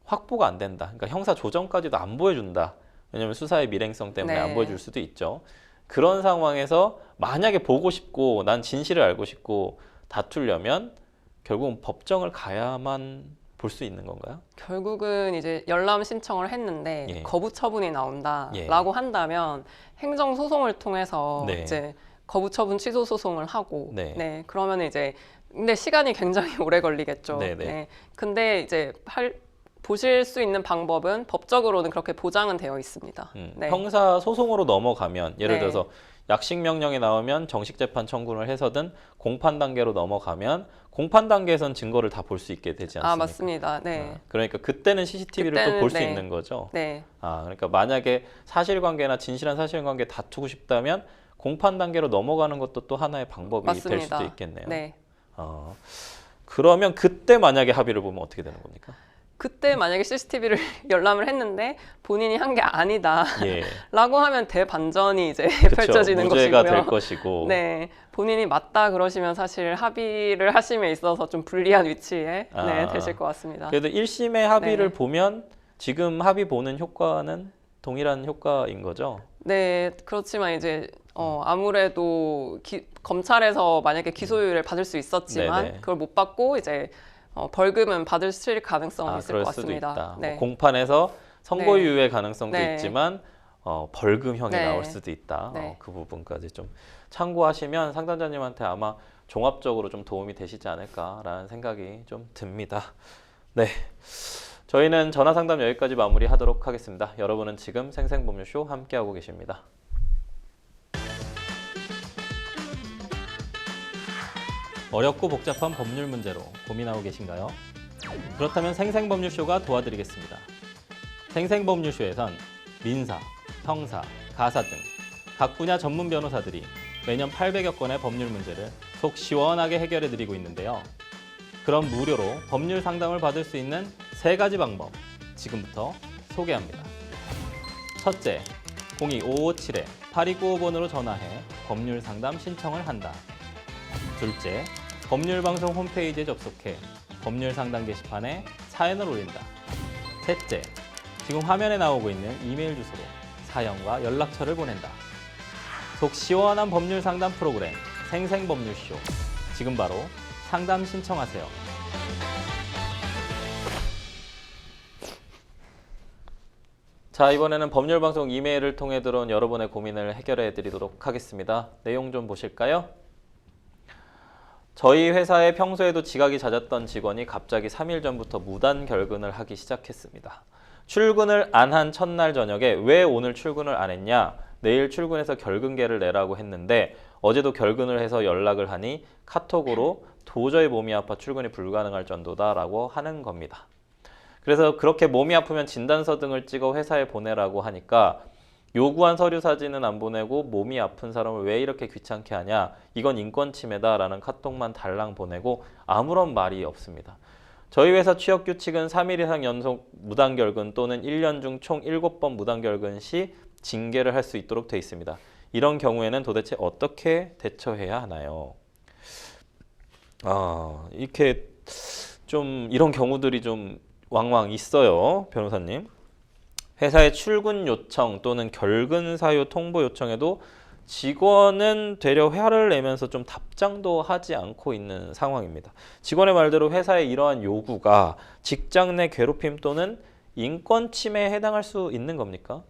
확보가 안 된다, 그러니까 형사 조정까지도 안 보여준다, 왜냐하면 수사의 밀행성 때문에 네. 안 보여줄 수도 있죠. 그런 상황에서 만약에 보고 싶고 난 진실을 알고 싶고 다투려면 결국은 법정을 가야만 볼 수 있는 건가요? 결국은 이제 열람 신청을 했는데 예. 거부 처분이 나온다라고 한다면 행정 소송을 통해서 네. 이제 거부 처분 취소 소송을 하고 네. 그러면 이제 근데 시간이 굉장히 오래 걸리겠죠. 네네. 네. 근데 이제 보실 수 있는 방법은 법적으로는 그렇게 보장은 되어 있습니다. 네. 형사 소송으로 넘어가면, 예를 네. 들어서 약식 명령이 나오면 정식 재판 청구를 해서든 공판 단계로 넘어가면 공판 단계에선 증거를 다 볼 수 있게 되지 않습니까? 맞습니다. 네. 그러니까 그때는 CCTV를 또 볼 수 네. 있는 거죠. 네. 그러니까 만약에 사실관계나 진실한 사실관계 다투고 싶다면 공판 단계로 넘어가는 것도 또 하나의 방법이 맞습니다. 될 수도 있겠네요. 네. 그러면 그때 만약에 합의를 보면 어떻게 되는 겁니까? 그때 만약에 CCTV를 열람을 했는데 본인이 한 게 아니다 예. 라고 하면 대반전이 이제 그쵸, 펼쳐지는 무죄가 것이고요. 될 것이고. 네, 본인이 맞다 그러시면 사실 합의를 하심에 있어서 좀 불리한 위치에 네, 되실 것 같습니다. 그래도 1심의 합의를 네. 보면 지금 합의 보는 효과는 동일한 효과인 거죠? 네, 그렇지만 이제 아무래도 검찰에서 만약에 기소유예를 받을 수 있었지만 네네. 그걸 못 받고 이제 벌금은 받으실 가능성이 있을 그럴 것 수도 같습니다. 있다. 네. 뭐 공판에서 선고유예 가능성도 네. 있지만 벌금형이 네. 나올 수도 있다. 네. 그 부분까지 좀 참고하시면 상담자님한테 아마 종합적으로 좀 도움이 되시지 않을까라는 생각이 좀 듭니다. 네, 저희는 전화상담 여기까지 마무리하도록 하겠습니다. 여러분은 지금 생생법률쇼 함께하고 계십니다. 어렵고 복잡한 법률 문제로 고민하고 계신가요? 그렇다면 생생법률쇼가 도와드리겠습니다. 생생법률쇼에선 민사, 형사, 가사 등 각 분야 전문 변호사들이 매년 800여 건의 법률 문제를 속 시원하게 해결해드리고 있는데요. 그럼 무료로 법률 상담을 받을 수 있는 3가지 방법 지금부터 소개합니다. 첫째, 02-557-8295번으로 전화해 법률 상담 신청을 한다. 둘째, 법률방송 홈페이지에 접속해 법률 상담 게시판에 사연을 올린다. 셋째, 지금 화면에 나오고 있는 이메일 주소로 사연과 연락처를 보낸다. 속 시원한 법률 상담 프로그램 생생법률쇼. 지금 바로 상담 신청하세요. 자, 이번에는 법률방송 이메일을 통해 들어온 여러분의 고민을 해결해 드리도록 하겠습니다. 내용 좀 보실까요? 저희 회사에 평소에도 지각이 잦았던 직원이 갑자기 3일 전부터 무단 결근을 하기 시작했습니다. 출근을 안 한 첫날 저녁에 왜 오늘 출근을 안 했냐? 내일 출근해서 결근계를 내라고 했는데 어제도 결근을 해서 연락을 하니 카톡으로 도저히 몸이 아파 출근이 불가능할 정도다라고 하는 겁니다. 그래서 그렇게 몸이 아프면 진단서 등을 찍어 회사에 보내라고 하니까 요구한 서류 사진은 안 보내고 몸이 아픈 사람을 왜 이렇게 귀찮게 하냐, 이건 인권 침해다라는 카톡만 달랑 보내고 아무런 말이 없습니다. 저희 회사 취업 규칙은 3일 이상 연속 무단 결근 또는 1년 중 총 7번 무단 결근 시 징계를 할 수 있도록 되어 있습니다. 이런 경우에는 도대체 어떻게 대처해야 하나요? 이렇게 좀 이런 경우들이 좀 왕왕 있어요, 변호사님. 회사의 출근 요청 또는 결근 사유 통보 요청에도 직원은 되려 화를 내면서 좀 답장도 하지 않고 있는 상황입니다. 직원의 말대로 회사의 이러한 요구가 직장 내 괴롭힘 또는 인권 침해에 해당할 수 있는 겁니까?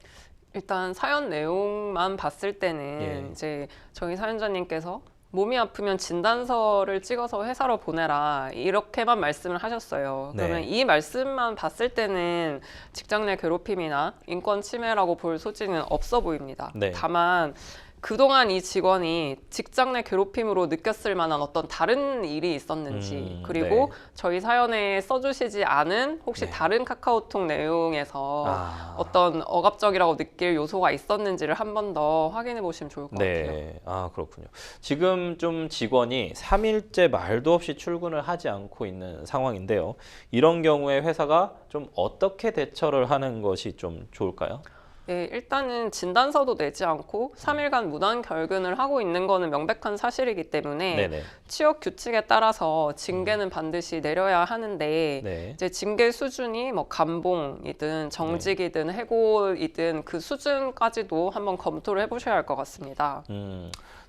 일단 사연 내용만 봤을 때는 이제 저희 사연자님께서 몸이 아프면 진단서를 찍어서 회사로 보내라 이렇게만 말씀을 하셨어요. 그러면 이 말씀만 봤을 때는 직장 내 괴롭힘이나 인권 침해라고 볼 소지는 없어 보입니다. 다만 그동안 이 직원이 직장 내 괴롭힘으로 느꼈을 만한 어떤 다른 일이 있었는지, 그리고 저희 사연에 써주시지 않은 혹시 다른 카카오톡 내용에서 어떤 억압적이라고 느낄 요소가 있었는지를 한 번 더 확인해 보시면 좋을 것 같아요. 그렇군요. 지금 좀 직원이 3일째 말도 없이 출근을 하지 않고 있는 상황인데요. 이런 경우에 회사가 좀 어떻게 대처를 하는 것이 좀 좋을까요? 네, 일단은 진단서도 내지 않고 3일간 무단 결근을 하고 있는 거는 명백한 사실이기 때문에 취업 규칙에 따라서 징계는 반드시 내려야 하는데 이제 징계 수준이 뭐 감봉이든 정직이든 해고이든 그 수준까지도 한번 검토를 해보셔야 할 것 같습니다.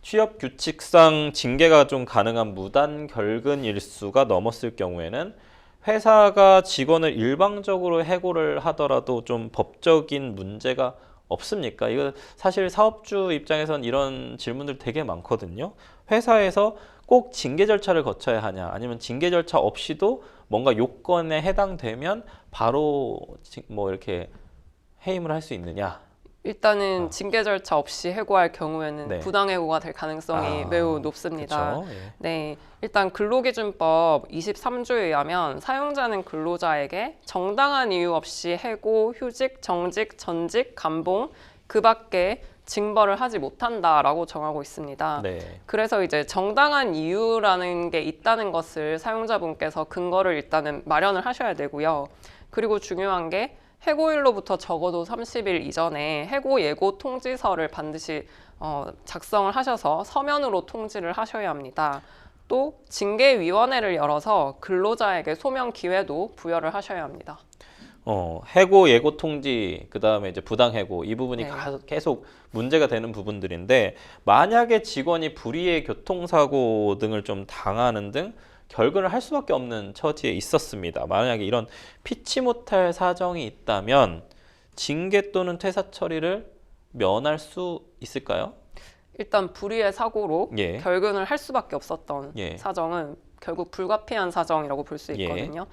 취업 규칙상 징계가 좀 가능한 무단 결근 일수가 넘었을 경우에는 회사가 직원을 일방적으로 해고를 하더라도 좀 법적인 문제가 없습니까? 이거 사실 사업주 입장에선 이런 질문들 되게 많거든요. 회사에서 꼭 징계 절차를 거쳐야 하냐, 아니면 징계 절차 없이도 뭔가 요건에 해당되면 바로 뭐 이렇게 해임을 할 수 있느냐? 일단은 징계 절차 없이 해고할 경우에는 네. 부당해고가 될 가능성이 매우 높습니다. 그쵸? 예. 네, 일단 근로기준법 23조에 의하면 사용자는 근로자에게 정당한 이유 없이 해고, 휴직, 정직, 전직, 감봉 그 밖에 징벌을 하지 못한다라고 정하고 있습니다. 네. 그래서 이제 정당한 이유라는 게 있다는 것을 사용자분께서 근거를 일단은 마련을 하셔야 되고요. 그리고 중요한 게 해고일로부터 적어도 30일 이전에 해고 예고 통지서를 반드시 작성을 하셔서 서면으로 통지를 하셔야 합니다. 또 징계위원회를 열어서 근로자에게 소명 기회도 부여를 하셔야 합니다. 해고 예고 통지 그다음에 이제 부당 해고 이 부분이 네. 계속 문제가 되는 부분들인데 만약에 직원이 불의의 교통사고 등을 좀 당하는 등 결근을 할 수밖에 없는 처지에 있었습니다. 만약에 이런 피치 못할 사정이 있다면 징계 또는 퇴사 처리를 면할 수 있을까요? 일단 불의의 사고로 예. 결근을 할 수밖에 없었던 예. 사정은 결국 불가피한 사정이라고 볼 수 예. 있거든요.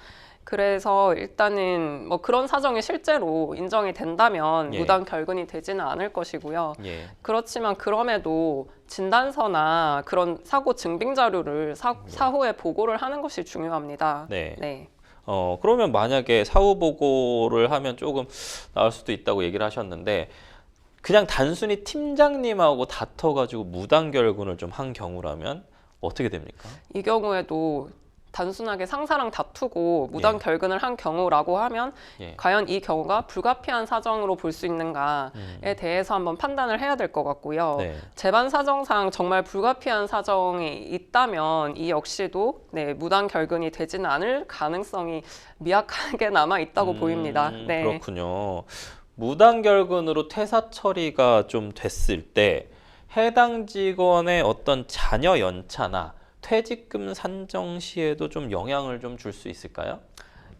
그래서 일단은 뭐 그런 사정이 실제로 인정이 된다면 예. 무단 결근이 되지는 않을 것이고요. 예. 그렇지만 그럼에도 진단서나 그런 사고 증빙 자료를 사후에 보고를 하는 것이 중요합니다. 네. 네. 그러면 만약에 사후 보고를 하면 조금 나을 수도 있다고 얘기를 하셨는데 그냥 단순히 팀장님하고 다퉈가지고 무단 결근을 좀 한 경우라면 어떻게 됩니까? 이 경우에도 단순하게 상사랑 다투고 무단 예. 결근을 한 경우라고 하면 예. 과연 이 경우가 불가피한 사정으로 볼 수 있는가에 대해서 한번 판단을 해야 될 것 같고요. 네. 재반 사정상 정말 불가피한 사정이 있다면 이 역시도 무단 결근이 되지는 않을 가능성이 미약하게 남아 있다고 보입니다. 네. 그렇군요. 무단 결근으로 퇴사 처리가 좀 됐을 때 해당 직원의 어떤 자녀 연차나 퇴직금 산정 시에도 좀 영향을 좀 줄 수 있을까요?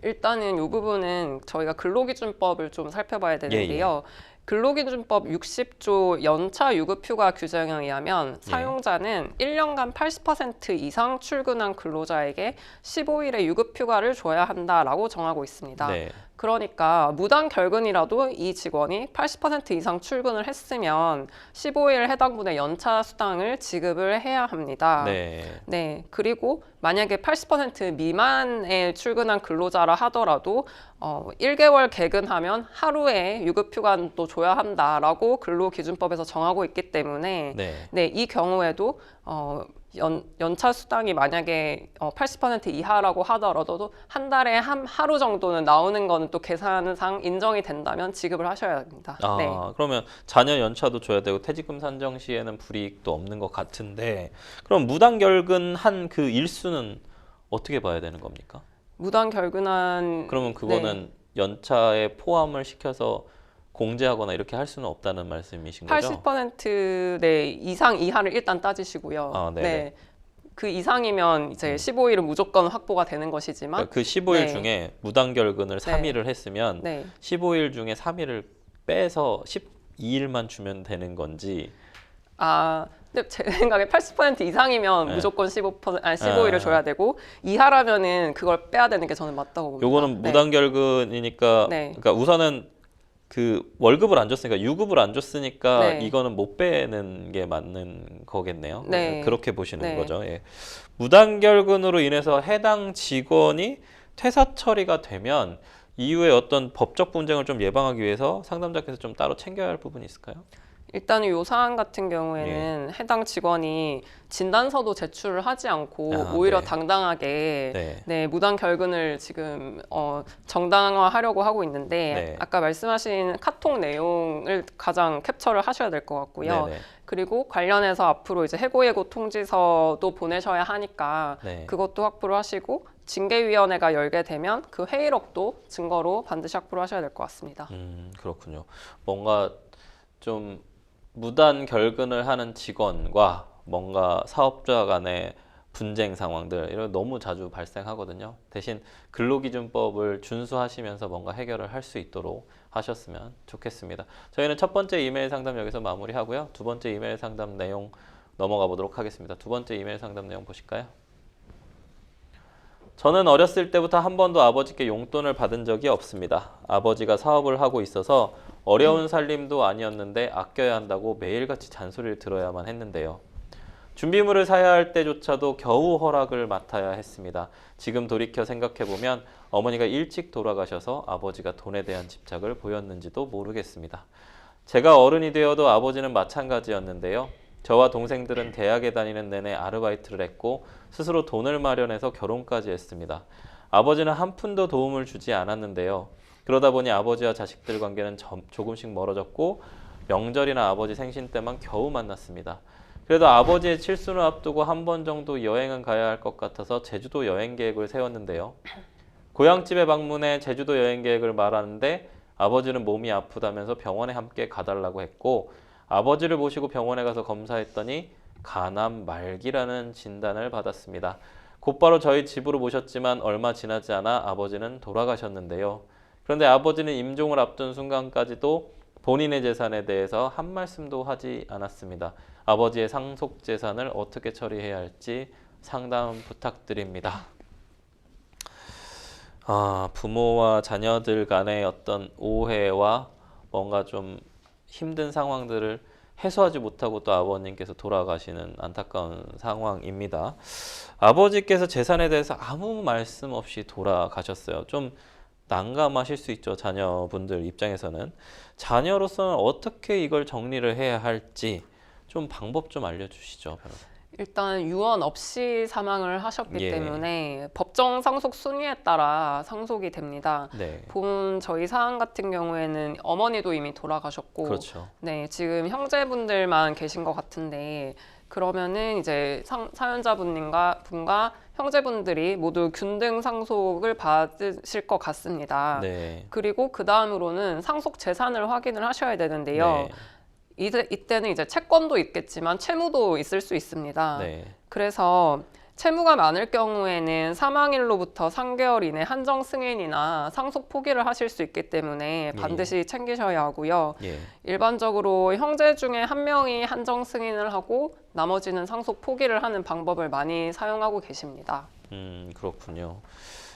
일단은 이 부분은 저희가 근로기준법을 좀 살펴봐야 되는데요. 근로기준법 60조 연차 유급휴가 규정에 의하면 사용자는 1년간 80% 이상 출근한 근로자에게 15일의 유급휴가를 줘야 한다라고 정하고 있습니다. 네. 그러니까 무단 결근이라도 이 직원이 80% 이상 출근을 했으면 15일 해당 분의 연차 수당을 지급을 해야 합니다. 네. 그리고 만약에 80% 미만의 출근한 근로자라 하더라도 1개월 개근하면 하루에 유급휴가도 줘야 한다라고 근로기준법에서 정하고 있기 때문에 이 경우에도 연차 수당이 만약에 80% 이하라고 하더라도 한 달에 하루 정도는 나오는 거는 또 계산상 인정이 된다면 지급을 하셔야 합니다. 그러면 자녀 연차도 줘야 되고 퇴직금 산정 시에는 불이익도 없는 것 같은데 그럼 무단 결근한 그 일수는 어떻게 봐야 되는 겁니까? 무단 결근한 그러면 그거는 연차에 포함을 시켜서 공제하거나 이렇게 할 수는 없다는 말씀이신 거죠? 80% 이상 이하를 일단 따지시고요. 그 이상이면 이제 15일은 무조건 확보가 되는 것이지만 그러니까 그 15일 중에 무단 결근을 3일을 했으면 15일 중에 3일을 빼서 12일만 주면 되는 건지 근데 제 생각에 80% 이상이면 무조건 15일을 줘야 되고 이하라면은 그걸 빼야 되는 게 저는 맞다고 봅니다. 요거는 무단 결근이니까 그러니까 우선은 그 월급을 안 줬으니까 유급을 안 줬으니까 이거는 못 빼는 게 맞는 거겠네요. 그렇게 보시는 거죠. 무단 결근으로 인해서 해당 직원이 퇴사 처리가 되면 이후에 어떤 법적 분쟁을 좀 예방하기 위해서 상담자께서 좀 따로 챙겨야 할 부분이 있을까요? 일단은 이 사안 같은 경우에는 해당 직원이 진단서도 제출을 하지 않고 오히려 당당하게 무단 결근을 지금 정당화하려고 하고 있는데 아까 말씀하신 카톡 내용을 가장 캡처를 하셔야 될 것 같고요. 그리고 관련해서 앞으로 이제 해고 예고 통지서도 보내셔야 하니까 그것도 확보를 하시고 징계위원회가 열게 되면 그 회의록도 증거로 반드시 확보를 하셔야 될 것 같습니다. 그렇군요. 뭔가 좀 무단 결근을 하는 직원과 뭔가 사업자 간의 분쟁 상황들 이런 너무 자주 발생하거든요. 대신 근로기준법을 준수하시면서 뭔가 해결을 할 수 있도록 하셨으면 좋겠습니다. 저희는 첫 번째 이메일 상담 여기서 마무리하고요. 두 번째 이메일 상담 내용 넘어가 보도록 하겠습니다. 두 번째 이메일 상담 내용 보실까요? 저는 어렸을 때부터 한 번도 아버지께 용돈을 받은 적이 없습니다. 아버지가 사업을 하고 있어서 어려운 살림도 아니었는데 아껴야 한다고 매일같이 잔소리를 들어야만 했는데요. 준비물을 사야 할 때조차도 겨우 허락을 맡아야 했습니다. 지금 돌이켜 생각해보면 어머니가 일찍 돌아가셔서 아버지가 돈에 대한 집착을 보였는지도 모르겠습니다. 제가 어른이 되어도 아버지는 마찬가지였는데요. 저와 동생들은 대학에 다니는 내내 아르바이트를 했고 스스로 돈을 마련해서 결혼까지 했습니다. 아버지는 한 푼도 도움을 주지 않았는데요. 그러다 보니 아버지와 자식들 관계는 조금씩 멀어졌고 명절이나 아버지 생신 때만 겨우 만났습니다. 그래도 아버지의 칠순을 앞두고 한 번 정도 여행은 가야 할 것 같아서 제주도 여행 계획을 세웠는데요. 고향집에 방문해 제주도 여행 계획을 말하는데 아버지는 몸이 아프다면서 병원에 함께 가달라고 했고 아버지를 모시고 병원에 가서 검사했더니 간암 말기라는 진단을 받았습니다. 곧바로 저희 집으로 모셨지만 얼마 지나지 않아 아버지는 돌아가셨는데요. 그런데 아버지는 임종을 앞둔 순간까지도 본인의 재산에 대해서 한 말씀도 하지 않았습니다. 아버지의 상속 재산을 어떻게 처리해야 할지 상담 부탁드립니다. 부모와 자녀들 간의 어떤 오해와 뭔가 좀 힘든 상황들을 해소하지 못하고 또 아버님께서 돌아가시는 안타까운 상황입니다. 아버지께서 재산에 대해서 아무 말씀 없이 돌아가셨어요. 좀 난감하실 수 있죠. 자녀분들 입장에서는. 자녀로서는 어떻게 이걸 정리를 해야 할지 좀 방법 좀 알려주시죠, 변호사님. 일단 유언 없이 사망을 하셨기 때문에 법정 상속 순위에 따라 상속이 됩니다. 네. 본 저희 사안 같은 경우에는 어머니도 이미 돌아가셨고, 그렇죠. 네, 지금 형제분들만 계신 것 같은데 그러면은 이제 사연자분과 형제분들이 모두 균등 상속을 받으실 것 같습니다. 네. 그리고 그 다음으로는 상속 재산을 확인을 하셔야 되는데요. 네. 이때는 이제 채권도 있겠지만 채무도 있을 수 있습니다. 네. 그래서 채무가 많을 경우에는 사망일로부터 3개월 이내 한정 승인이나 상속 포기를 하실 수 있기 때문에 반드시 챙기셔야 하고요. 일반적으로 형제 중에 한 명이 한정 승인을 하고 나머지는 상속 포기를 하는 방법을 많이 사용하고 계십니다. 그렇군요.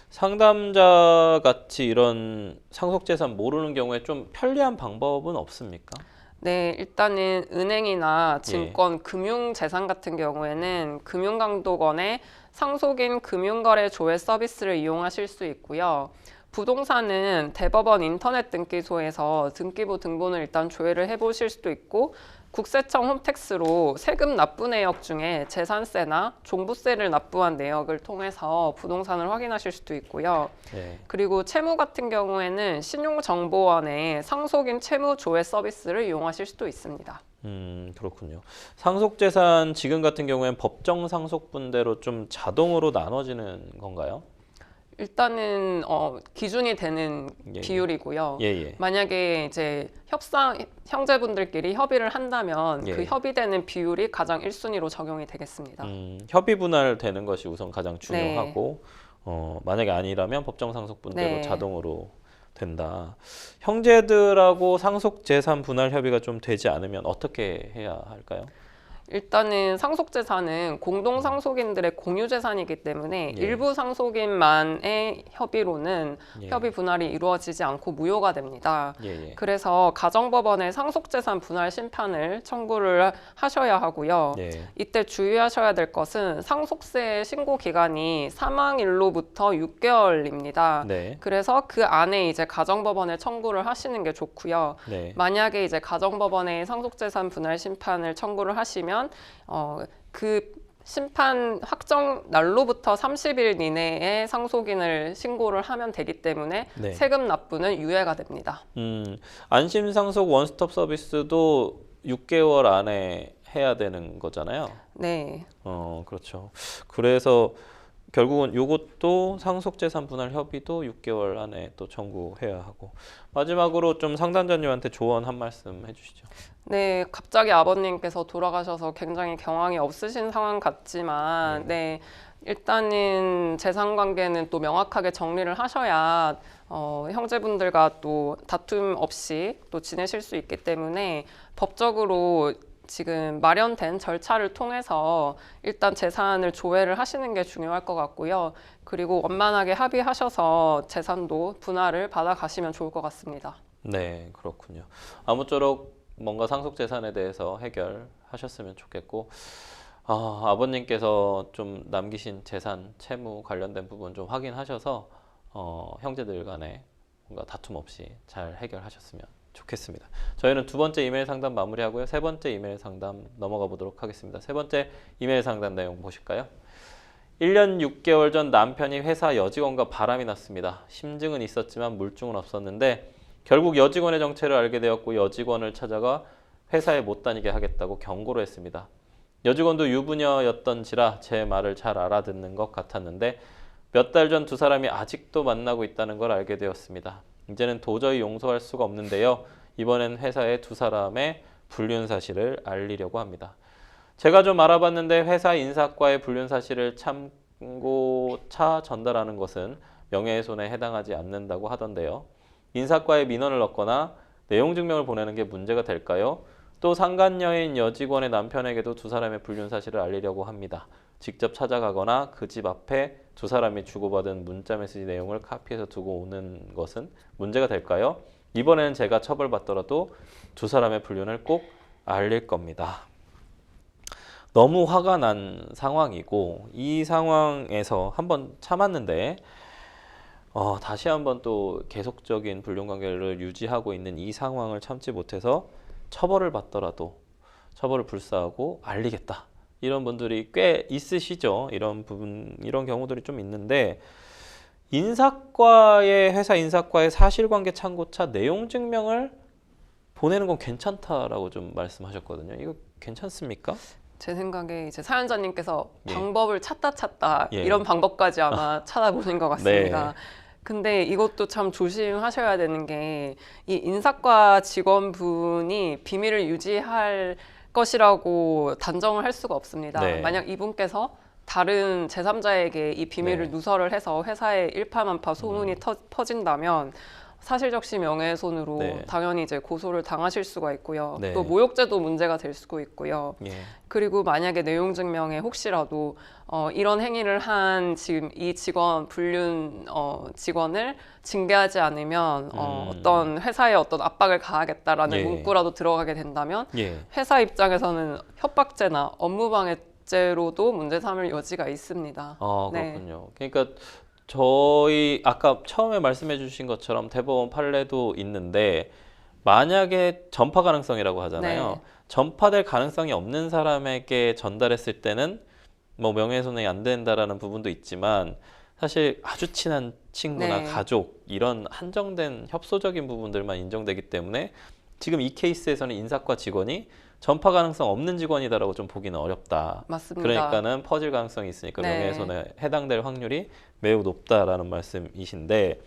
상담자 같이 이런 상속재산 모르는 경우에 좀 편리한 방법은 없습니까? 네, 일단은 은행이나 증권, 금융재산 같은 경우에는 금융감독원의 상속인 금융거래 조회 서비스를 이용하실 수 있고요. 부동산은 대법원 인터넷 등기소에서 등기부 등본을 일단 조회를 해보실 수도 있고 국세청 홈택스로 세금 납부 내역 중에 재산세나 종부세를 납부한 내역을 통해서 부동산을 확인하실 수도 있고요. 그리고 채무 같은 경우에는 신용정보원의 상속인 채무 조회 서비스를 이용하실 수도 있습니다. 그렇군요. 상속재산 지금 같은 경우에는 법정 상속분대로 좀 자동으로 나눠지는 건가요? 일단은 기준이 되는 비율이고요. 만약에 이제 형제분들끼리 협의를 한다면 그 협의되는 비율이 가장 1순위로 적용이 되겠습니다. 협의 분할되는 것이 우선 가장 중요하고 만약에 아니라면 법정 상속분대로 자동으로 된다. 형제들하고 상속재산 분할 협의가 좀 되지 않으면 어떻게 해야 할까요? 일단은 상속재산은 공동상속인들의 공유재산이기 때문에 일부 상속인만의 협의로는 협의 분할이 이루어지지 않고 무효가 됩니다. 그래서 가정법원에 상속재산 분할 심판을 청구를 하셔야 하고요. 이때 주의하셔야 될 것은 상속세 신고 기간이 사망일로부터 6개월입니다. 그래서 그 안에 이제 가정법원에 청구를 하시는 게 좋고요. 만약에 이제 가정법원에 상속재산 분할 심판을 청구를 하시면 그 심판 확정 날로부터 30일 이내에 상속인을 신고를 하면 되기 때문에 세금 납부는 유예가 됩니다. 안심상속 원스톱 서비스도 6개월 안에 해야 되는 거잖아요. 네. 그렇죠. 그래서 결국은 이것도 상속재산 분할 협의도 6개월 안에 또 청구해야 하고 마지막으로 좀 상담자님한테 조언 한 말씀 해주시죠. 네, 갑자기 아버님께서 돌아가셔서 굉장히 경황이 없으신 상황 같지만 일단은 재산 관계는 또 명확하게 정리를 하셔야 형제분들과 또 다툼 없이 또 지내실 수 있기 때문에 법적으로 지금 마련된 절차를 통해서 일단 재산을 조회를 하시는 게 중요할 것 같고요. 그리고 원만하게 합의하셔서 재산도 분할을 받아가시면 좋을 것 같습니다. 네, 그렇군요. 아무쪼록 뭔가 상속재산에 대해서 해결하셨으면 좋겠고, 아버님께서 좀 남기신 재산, 채무 관련된 부분 좀 확인하셔서 형제들 간에 뭔가 다툼 없이 잘 해결하셨으면 좋겠습니다. 저희는 두 번째 이메일 상담 마무리하고요. 세 번째 이메일 상담 넘어가 보도록 하겠습니다. 세 번째 이메일 상담 내용 보실까요? 1년 6개월 전 남편이 회사 여직원과 바람이 났습니다. 심증은 있었지만 물증은 없었는데 결국 여직원의 정체를 알게 되었고 여직원을 찾아가 회사에 못 다니게 하겠다고 경고를 했습니다. 여직원도 유부녀였던지라 제 말을 잘 알아듣는 것 같았는데 몇 달 전 두 사람이 아직도 만나고 있다는 걸 알게 되었습니다. 이제는 도저히 용서할 수가 없는데요. 이번엔 회사에 두 사람의 불륜 사실을 알리려고 합니다. 제가 좀 알아봤는데 회사 인사과의 불륜 사실을 참고차 전달하는 것은 명예훼손에 해당하지 않는다고 하던데요. 인사과에 민원을 넣거나 내용 증명을 보내는 게 문제가 될까요? 또 상간녀인 여직원의 남편에게도 두 사람의 불륜 사실을 알리려고 합니다. 직접 찾아가거나 그 집 앞에 두 사람이 주고받은 문자 메시지 내용을 카피해서 두고 오는 것은 문제가 될까요? 이번에는 제가 처벌받더라도 두 사람의 불륜을 꼭 알릴 겁니다. 너무 화가 난 상황이고 이 상황에서 한번 참았는데 다시 한번 또 계속적인 불륜 관계를 유지하고 있는 이 상황을 참지 못해서 처벌을 받더라도 처벌을 불사하고 알리겠다. 이런 분들이 꽤 있으시죠. 이런 경우들이 좀 있는데 회사 인사과의 사실관계 참고차 내용 증명을 보내는 건 괜찮다라고 좀 말씀하셨거든요. 이거 괜찮습니까? 제 생각에 이제 사연자님께서 예. 방법을 찾다 예. 이런 방법까지 아마 찾아보신 것 같습니다. 네. 근데 이것도 참 조심하셔야 되는 게 이 인사과 직원분이 비밀을 유지할 것이라고 단정을 할 수가 없습니다. 네. 만약 이분께서 다른 제3자에게 이 비밀을 네. 누설을 해서 회사에 일파만파 소문이 퍼진다면 사실적시 명예훼손으로 네. 당연히 이제 고소를 당하실 수가 있고요. 네. 또 모욕죄도 문제가 될 수도 있고요. 예. 그리고 만약에 내용 증명에 혹시라도 이런 행위를 한 지금 이 불륜 직원을 징계하지 않으면 어떤 회사에 어떤 압박을 가하겠다라는 예. 문구라도 들어가게 된다면 예. 회사 입장에서는 협박죄나 업무방해죄로도 문제 삼을 여지가 있습니다. 네. 그렇군요. 그러니까 저희 아까 처음에 말씀해 주신 것처럼 대법원 판례도 있는데 만약에 전파 가능성이라고 하잖아요. 네. 전파될 가능성이 없는 사람에게 전달했을 때는 뭐 명예훼손이 안 된다라는 부분도 있지만 사실 아주 친한 친구나 네. 가족 이런 한정된 협소적인 부분들만 인정되기 때문에 지금 이 케이스에서는 인사과 직원이 전파 가능성 없는 직원이다라고 좀 보기는 어렵다. 맞습니다. 그러니까는 퍼질 가능성이 있으니까 네. 명예훼손에 해당될 확률이 매우 높다라는 말씀이신데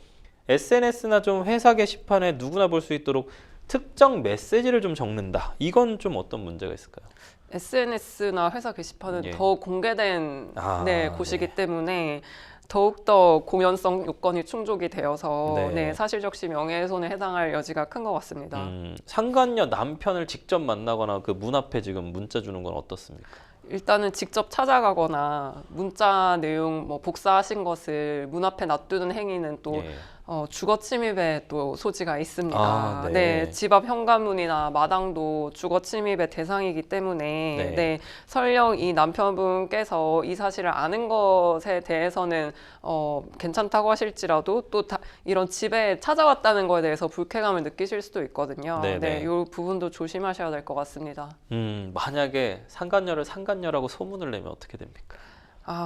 SNS나 좀 회사 게시판에 누구나 볼 수 있도록 특정 메시지를 좀 적는다. 이건 좀 어떤 문제가 있을까요? SNS나 회사 게시판은 예. 더 공개된 곳이기 네. 때문에 더욱더 공연성 요건이 충족이 되어서 네. 사실적시 명예훼손에 해당할 여지가 큰 것 같습니다. 상간녀 남편을 직접 만나거나 그 문 앞에 지금 문자 주는 건 어떻습니까? 일단은 직접 찾아가거나 문자 내용 복사하신 것을 문 앞에 놔두는 행위는 또 예. 주거 침입에 또 소지가 있습니다. 네. 네, 집 앞 현관문이나 마당도 주거 침입의 대상이기 때문에 네. 설령 이 남편분께서 이 사실을 아는 것에 대해서는 괜찮다고 하실지라도 또 이런 집에 찾아왔다는 것에 대해서 불쾌감을 느끼실 수도 있거든요. 네. 이 부분도 조심하셔야 될 것 같습니다. 만약에 상간녀를 상간녀라고 소문을 내면 어떻게 됩니까?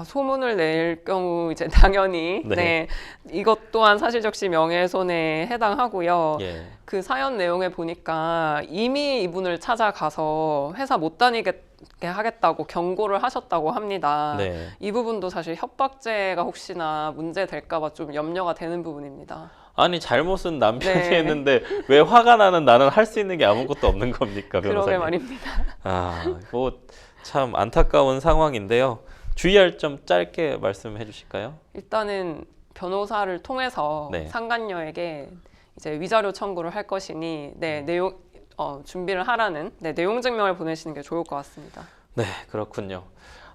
소문을 낼 경우 이제 당연히 네. 이것 또한 사실적시 명예훼손에 해당하고요. 예. 그 사연 내용에 보니까 이미 이분을 찾아가서 회사 못 다니게 하겠다고 경고를 하셨다고 합니다. 네. 이 부분도 사실 협박죄가 혹시나 문제 될까봐 좀 염려가 되는 부분입니다. 아니 잘못은 남편이 네. 했는데 왜 화가 나는 나는 할 수 있는 게 아무것도 없는 겁니까, 변호사님? 그러게 말입니다. 뭐 참 안타까운 상황인데요. 주의할 점 짧게 말씀해 주실까요? 일단은 변호사를 통해서 네. 상간녀에게 이제 위자료 청구를 할 것이니 내용 준비를 하라는 내용 증명을 보내시는 게 좋을 것 같습니다. 네, 그렇군요.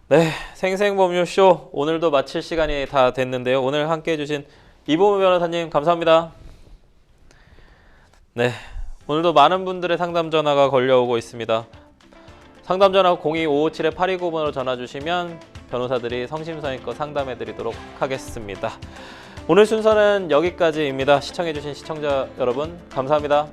네, 생생법률쇼 오늘도 마칠 시간이 다 됐는데요. 오늘 함께해 주신 이보무 변호사님 감사합니다. 네, 오늘도 많은 분들의 상담 전화가 걸려오고 있습니다. 상담 전화 02-557-8299번으로 전화 주시면 변호사들이 성심성의껏 상담해 드리도록 하겠습니다. 오늘 순서는 여기까지입니다. 시청해 주신 시청자 여러분 감사합니다.